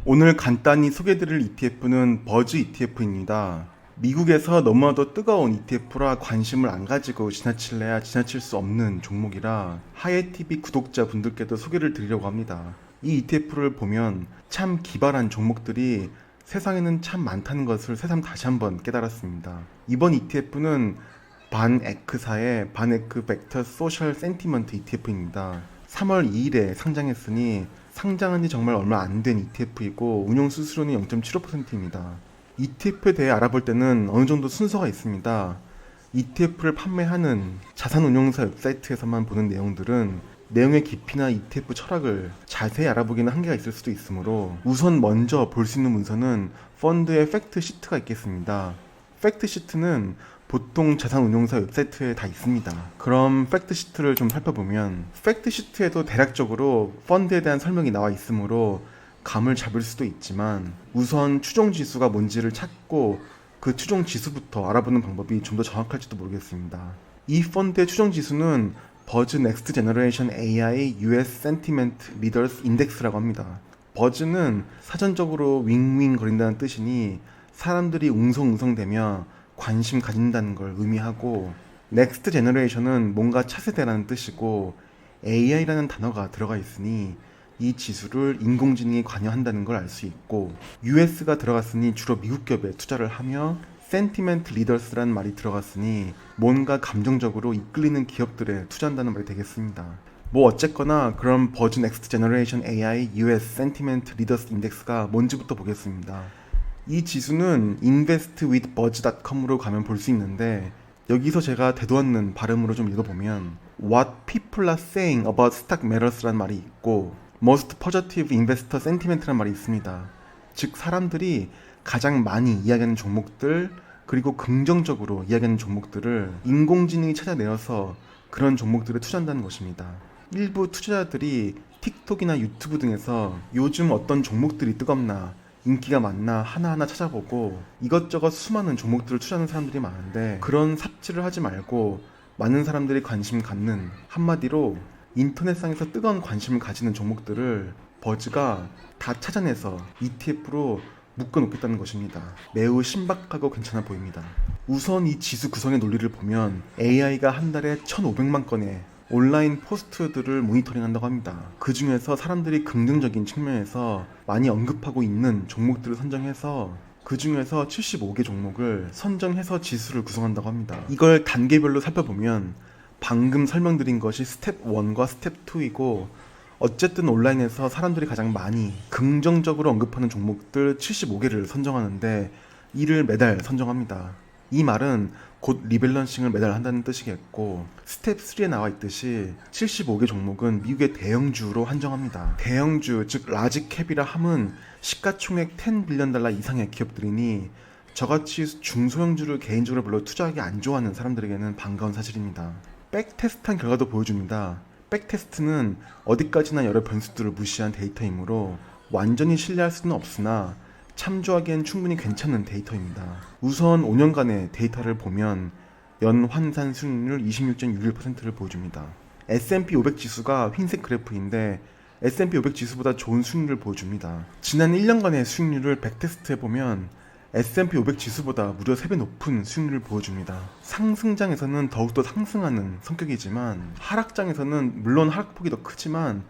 오늘 간단히 소개드릴 ETF는 버즈 ETF입니다. 미국에서 너무나도 뜨거운 ETF라 관심을 안 가지고 지나칠래야 지나칠 수 없는 종목이라 하예TV 구독자분들께도 소개를 드리려고 합니다. 이 ETF를 보면 참 기발한 종목들이 세상에는 참 많다는 것을 새삼 다시 한번 깨달았습니다. 이번 ETF는 반에크사의 반에크 벡터 소셜 센티먼트 ETF입니다. 3월 2일에 상장했으니 상장한 지 정말 얼마 안 된 ETF이고 운용 수수료는 0.75%입니다. ETF에 대해 알아볼 때는 어느 정도 순서가 있습니다. ETF를 판매하는 자산운용사 웹사이트에서만 보는 내용들은 내용의 깊이나 ETF 철학을 자세히 알아보기는 한계가 있을 수도 있으므로 우선 먼저 볼 수 있는 문서는 펀드의 팩트 시트가 있겠습니다. 팩트 시트는 보통 자산운용사 웹사이트에 다 있습니다. 그럼 팩트 시트를 좀 살펴보면 팩트 시트에도 대략적으로 펀드에 대한 설명이 나와 있으므로 감을 잡을 수도 있지만 우선 추종 지수가 뭔지를 찾고 그 추종 지수부터 알아보는 방법이 좀 더 정확할지도 모르겠습니다. 이 펀드의 추종 지수는 버즈 넥스트 제너레이션 AI US 센티멘트 리더스 인덱스라고 합니다. 버즈는 사전적으로 윙윙 거린다는 뜻이니 사람들이 웅성웅성대며 관심 가진다는 걸 의미하고, 넥스트 제너레이션은 뭔가 차세대라는 뜻이고 AI라는 단어가 들어가 있으니 이 지수를 인공지능이 관여한다는 걸 알 수 있고, US가 들어갔으니 주로 미국 기업에 투자를 하며 센티멘트 리더스라는 말이 들어갔으니 뭔가 감정적으로 이끌리는 기업들에 투자한다는 말이 되겠습니다. 뭐 어쨌거나 그럼 버즈 넥스트 제너레이션 AI US 센티멘트 리더스 인덱스가 뭔지부터 보겠습니다. 이 지수는 investwithbuzz.com으로 가면 볼 수 있는데, 여기서 제가 되도않는 발음으로 좀 읽어보면 What people are saying about stock matters라는 말이 있고 Most positive investor sentiment라는 말이 있습니다. 즉 사람들이 가장 많이 이야기하는 종목들, 그리고 긍정적으로 이야기하는 종목들을 인공지능이 찾아내어서 그런 종목들에 투자한다는 것입니다. 일부 투자자들이 틱톡이나 유튜브 등에서 요즘 어떤 종목들이 뜨겁나, 인기가 많나 하나하나 찾아보고 이것저것 수많은 종목들을 투자하는 사람들이 많은데, 그런 삽질을 하지 말고 많은 사람들이 관심 갖는, 한마디로 인터넷상에서 뜨거운 관심을 가지는 종목들을 버즈가 다 찾아내서 ETF로 묶어놓겠다는 것입니다. 매우 신박하고 괜찮아 보입니다. 우선 이 지수 구성의 논리를 보면 AI가 한 달에 1,500만 건의 온라인 포스트들을 모니터링한다고 합니다. 그 중에서 사람들이 긍정적인 측면에서 많이 언급하고 있는 종목들을 선정해서 그 중에서 75개 종목을 선정해서 지수를 구성한다고 합니다. 이걸 단계별로 살펴보면 방금 설명드린 것이 스텝 1과 스텝 2이고, 어쨌든 온라인에서 사람들이 가장 많이 긍정적으로 언급하는 종목들 75개를 선정하는데 이를 매달 선정합니다. 이 말은 곧 리밸런싱을 매달 한다는 뜻이겠고, 스텝 3에 나와 있듯이 75개 종목은 미국의 대형주로 한정합니다. 대형주, 즉 라지캡이라 함은 시가총액 10빌리언 달러 이상의 기업들이니 저같이 중소형주를 개인적으로 별로 투자하기 안 좋아하는 사람들에게는 반가운 사실입니다. 백테스트한 결과도 보여줍니다. 백테스트는 어디까지나 여러 변수들을 무시한 데이터이므로 완전히 신뢰할 수는 없으나 참조하기엔 충분히 괜찮은 데이터입니다. 우선 5년간의 데이터를 보면 연 환산 수익률 26.61%를 보여줍니다. S&P 500 지수가 흰색 그래프인데 S&P 500 지수보다 좋은 수익률을 보여줍니다. 지난 1년간의 수익률을 백테스트해보면 S&P 500 지수보다 무려 3배 높은 수익률을 보여줍니다. 상승장에서는 더욱더 상승하는 성격이지만 하락장에서는 물론 하락폭이 더 크지만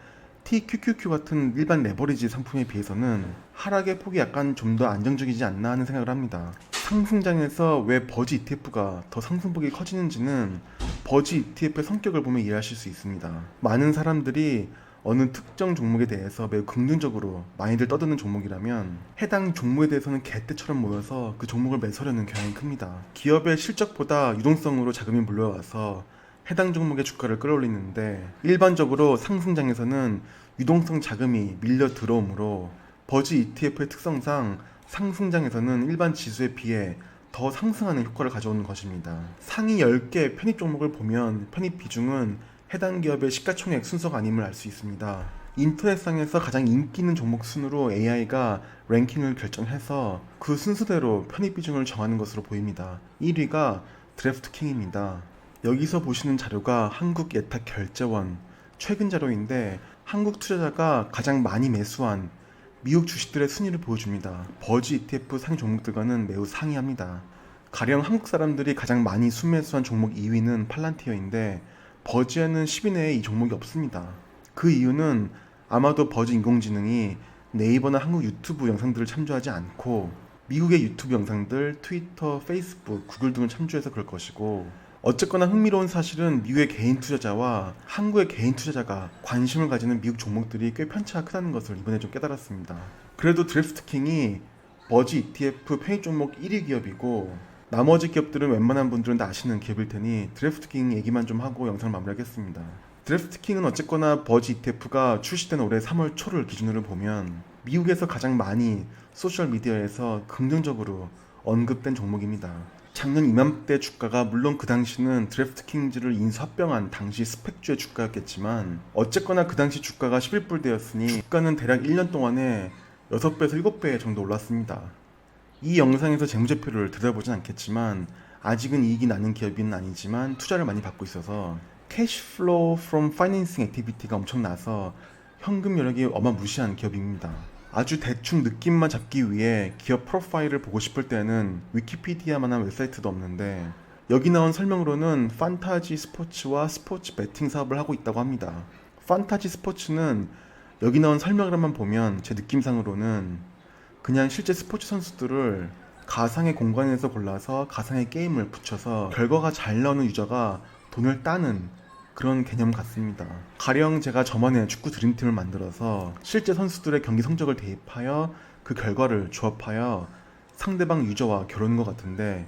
TQQQ 같은 일반 레버리지 상품에 비해서는 하락의 폭이 약간 좀 더 안정적이지 않나 하는 생각을 합니다. 상승장에서 왜 버즈 ETF가 더 상승폭이 커지는지는 버즈 ETF의 성격을 보면 이해하실 수 있습니다. 많은 사람들이 어느 특정 종목에 대해서 매우 긍정적으로 많이들 떠드는 종목이라면 해당 종목에 대해서는 개떼처럼 모여서 그 종목을 매수하려는 경향이 큽니다. 기업의 실적보다 유동성으로 자금이 몰려와서 해당 종목의 주가를 끌어올리는데, 일반적으로 상승장에서는 유동성 자금이 밀려 들어오므로 버즈 ETF의 특성상 상승장에서는 일반 지수에 비해 더 상승하는 효과를 가져오는 것입니다. 상위 10개 편입 종목을 보면 편입 비중은 해당 기업의 시가총액 순서가 아님을 알 수 있습니다. 인터넷상에서 가장 인기 있는 종목 순으로 AI가 랭킹을 결정해서 그 순서대로 편입 비중을 정하는 것으로 보입니다. 1위가 드래프트킹입니다. 여기서 보시는 자료가 한국예탁결제원 최근 자료인데, 한국 투자자가 가장 많이 매수한 미국 주식들의 순위를 보여줍니다. 버즈 ETF 상위 종목들과는 매우 상이합니다. 가령 한국 사람들이 가장 많이 순매수한 종목 2위는 팔란티어인데 버즈에는 10위 내에 이 종목이 없습니다. 그 이유는 아마도 버즈 인공지능이 네이버나 한국 유튜브 영상들을 참조하지 않고 미국의 유튜브 영상들, 트위터, 페이스북, 구글 등을 참조해서 그럴 것이고, 어쨌거나 흥미로운 사실은 미국의 개인 투자자와 한국의 개인 투자자가 관심을 가지는 미국 종목들이 꽤 편차가 크다는 것을 이번에 좀 깨달았습니다. 그래도 드래프트킹이 버즈 ETF 편입 종목 1위 기업이고 나머지 기업들은 웬만한 분들은 다 아시는 기업일 테니 드래프트킹 얘기만 좀 하고 영상을 마무리하겠습니다. 드래프트킹은 어쨌거나 버즈 ETF가 출시된 올해 3월 초를 기준으로 보면 미국에서 가장 많이 소셜미디어에서 긍정적으로 언급된 종목입니다. 작년 이맘때 주가가 물론 그 당시는 드래프트킹즈를 인수합병한 당시 스펙주의 주가였겠지만 어쨌거나 그 당시 주가가 11불대였으니 주가는 대략 1년 동안에 6배에서 7배 정도 올랐습니다. 이 영상에서 재무제표를 들여다보진 않겠지만 아직은 이익이 나는 기업은 아니지만 투자를 많이 받고 있어서 Cash Flow from Financing Activity가 엄청나서 현금 여력이 어마무시한 기업입니다. 아주 대충 느낌만 잡기 위해 기업 프로파일을 보고 싶을 때는 위키피디아만한 웹사이트도 없는데 여기 나온 설명으로는 판타지 스포츠와 스포츠 베팅 사업을 하고 있다고 합니다. 판타지 스포츠는 여기 나온 설명으로만 보면 제 느낌상으로는 그냥 실제 스포츠 선수들을 가상의 공간에서 골라서 가상의 게임을 붙여서 결과가 잘 나오는 유저가 돈을 따는 그런 개념 같습니다. 가령 제가 저만의 축구 드림팀을 만들어서 실제 선수들의 경기 성적을 대입하여 그 결과를 조합하여 상대방 유저와 겨루는 것 같은데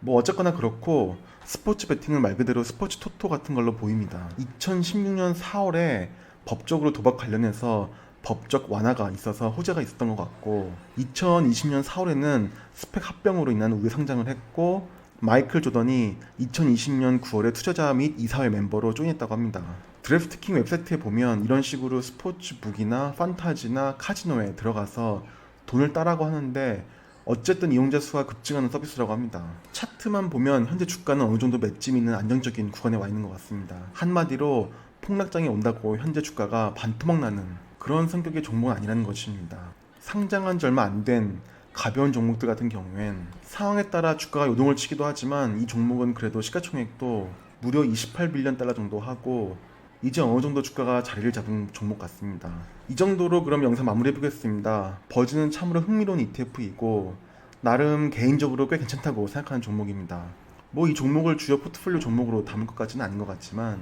뭐 어쨌거나 그렇고 스포츠 베팅은 말 그대로 스포츠 토토 같은 걸로 보입니다. 2016년 4월에 법적으로 도박 관련해서 법적 완화가 있어서 호재가 있었던 것 같고 2020년 4월에는 스펙 합병으로 인한 우회 상장을 했고 마이클 조던이 2020년 9월에 투자자 및 이사회 멤버로 조인했다고 합니다. 드래프트킹 웹사이트에 보면 이런 식으로 스포츠북이나 판타지나 카지노에 들어가서 돈을 따라고 하는데 어쨌든 이용자 수가 급증하는 서비스라고 합니다. 차트만 보면 현재 주가는 어느 정도 맷집 있는 안정적인 구간에 와 있는 것 같습니다. 한마디로 폭락장이 온다고 현재 주가가 반토막 나는 그런 성격의 종목은 아니라는 것입니다. 상장한 지 얼마 안 된 가벼운 종목들 같은 경우엔 상황에 따라 주가가 요동을 치기도 하지만 이 종목은 그래도 시가총액도 무려 28빌리언 달러 정도 하고 이제 어느 정도 주가가 자리를 잡은 종목 같습니다. 이 정도로 그럼 영상 마무리해 보겠습니다. 버즈는 참으로 흥미로운 ETF이고 나름 개인적으로 꽤 괜찮다고 생각하는 종목입니다. 뭐 이 종목을 주요 포트폴리오 종목으로 담을 것까지는 아닌 것 같지만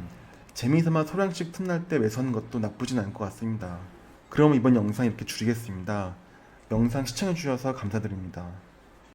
재미삼아 소량씩 틈날 때 매수하는 것도 나쁘진 않을 것 같습니다. 그럼 이번 영상 이렇게 줄이겠습니다. 영상 시청해주셔서 감사드립니다.